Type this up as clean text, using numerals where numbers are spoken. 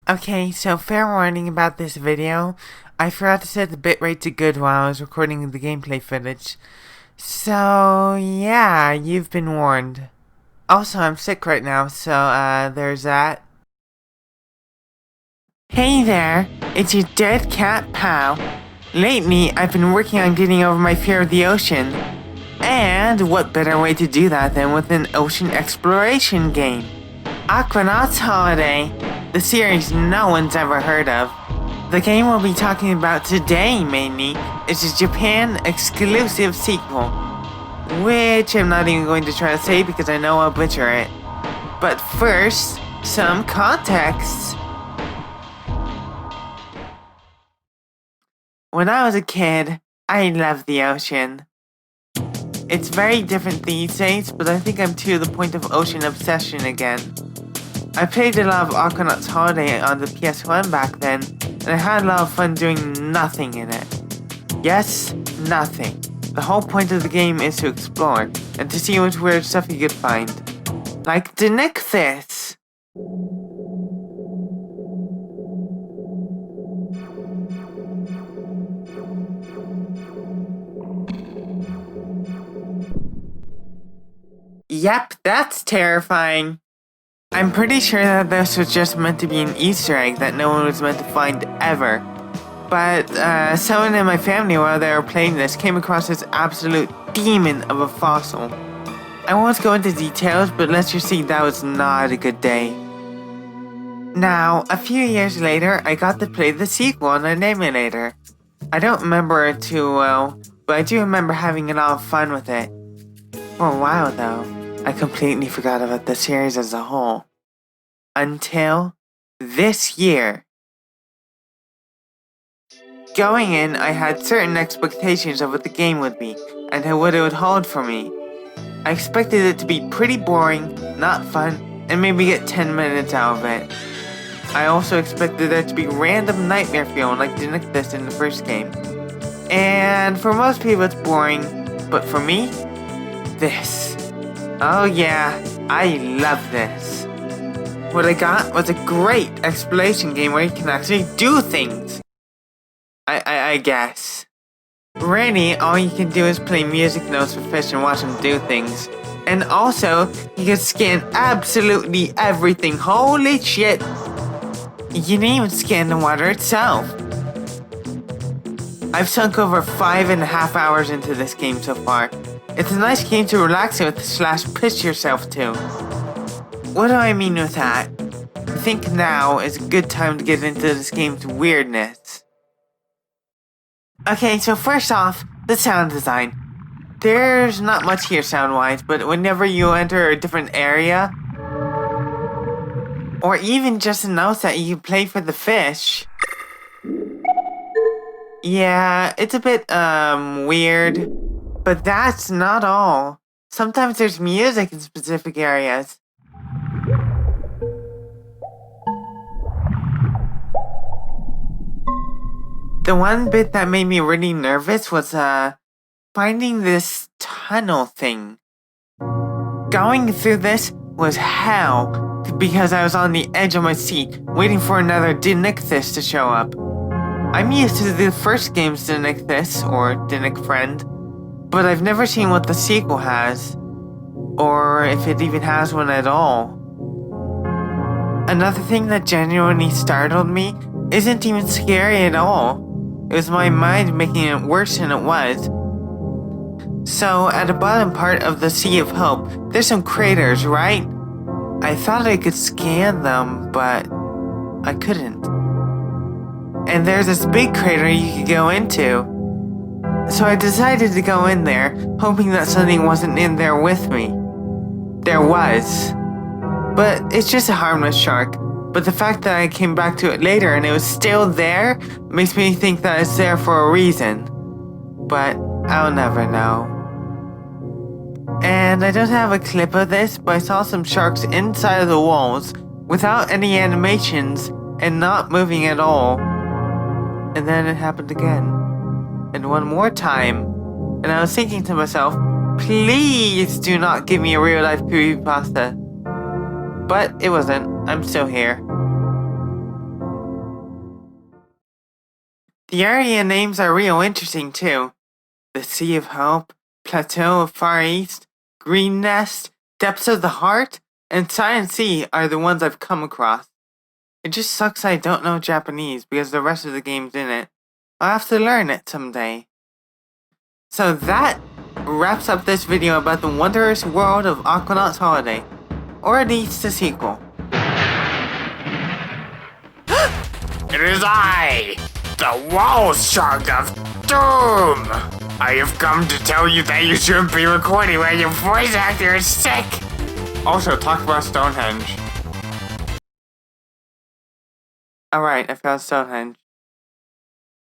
Okay, so fair warning about this video. I forgot to set the bitrate to good while I was recording the gameplay footage. So, yeah, you've been warned. Also, I'm sick right now, so, there's that. Hey there, it's your dead cat pal. Lately, I've been working on getting over my fear of the ocean. And what better way to do that than with an ocean exploration game? Aquanauts Holiday, the series no one's ever heard of. The game we'll be talking about today, mainly, is a Japan exclusive sequel, which I'm not even going to try to say because I know I'll butcher it. But first, some context. When I was a kid, I loved the ocean. It's very different these days, but I think I'm to the point of ocean obsession again. I played a lot of Aquanauts Holiday on the PS1 back then, and I had a lot of fun doing nothing in it. Yes, nothing. The whole point of the game is to explore, and to see what weird stuff you could find. Like Dinecthis! Yep, that's terrifying. I'm pretty sure that this was just meant to be an Easter egg that no one was meant to find ever. But someone in my family while they were playing this came across this absolute demon of a fossil. I won't go into details, but let's just say that was not a good day. Now, a few years later, I got to play the sequel on an emulator. I don't remember it too well, but I do remember having a lot of fun with it. For a while though, I completely forgot about the series as a whole. Until this year. Going in, I had certain expectations of what the game would be, and what it would hold for me. I expected it to be pretty boring, not fun, and maybe get 10 minutes out of it. I also expected there to be random nightmare feeling like Dinecthis in the first game. And for most people it's boring, but for me, this. Oh yeah, I love this. What I got was a great exploration game where you can actually do things. I guess. Really, all you can do is play music notes for fish and watch them do things. And also, you can scan absolutely everything. Holy shit! You can even scan the water itself. I've sunk over 5.5 hours into this game so far. It's a nice game to relax with / piss yourself to. What do I mean with that? I think now is a good time to get into this game's weirdness. Okay, so first off, the sound design. There's not much here sound-wise, but whenever you enter a different area, or even just enough that you play for the fish, yeah, it's a bit, weird. But that's not all. Sometimes there's music in specific areas. The one bit that made me really nervous was, finding this tunnel thing. Going through this was hell, because I was on the edge of my seat, waiting for another Dinecthis to show up. I'm used to the first game's Dinecthis, or Dinec Friend, but I've never seen what the sequel has, or if it even has one at all. Another thing that genuinely startled me isn't even scary at all. It was my mind making it worse than it was. So, at the bottom part of the Sea of Hope, there's some craters, right? I thought I could scan them, but I couldn't. And there's this big crater you could go into. So I decided to go in there, hoping that something wasn't in there with me. There was. But it's just a harmless shark. But the fact that I came back to it later and it was still there makes me think that it's there for a reason. But I'll never know. And I don't have a clip of this, but I saw some sharks inside of the walls without any animations and not moving at all. And then it happened again. And one more time. And I was thinking to myself, please do not give me a real life creepypasta. But it wasn't. I'm still here. The area names are real interesting too. The Sea of Hope, Plateau of Far East, Green Nest, Depths of the Heart, and Silent Sea are the ones I've come across. It just sucks I don't know Japanese because the rest of the game's in it. I'll have to learn it someday. So that wraps up this video about the wondrous world of Aquanauts Holiday. Or at least the sequel. It is I, the wall shark of doom! I have come to tell you that you shouldn't be recording when your voice actor is sick! Also, talk about Stonehenge. Alright, I found Stonehenge.